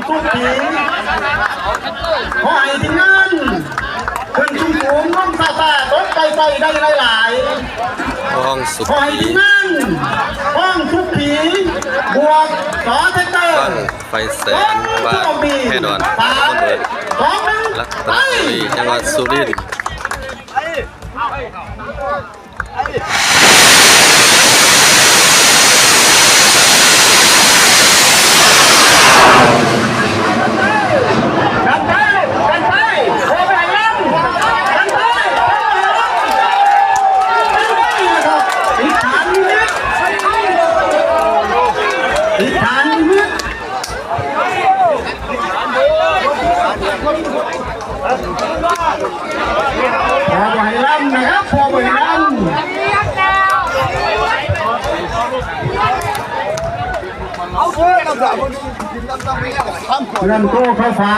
ทุกทีขอให้ที่นั่นขึ้นชุ่มสูงน้องซาซาตกไปได้หลายห้องสุขอให้ที่นั่นห้องทุกทีบวกสอเทเตอร์บ้างไฟแสนบ้านแค่ดอนระเบิดรัตนบุรีจังหวัดสุรินทร์พอไหวล่ำนะครับพอไหวล่ำเริ่มโต้เข้าฟ้า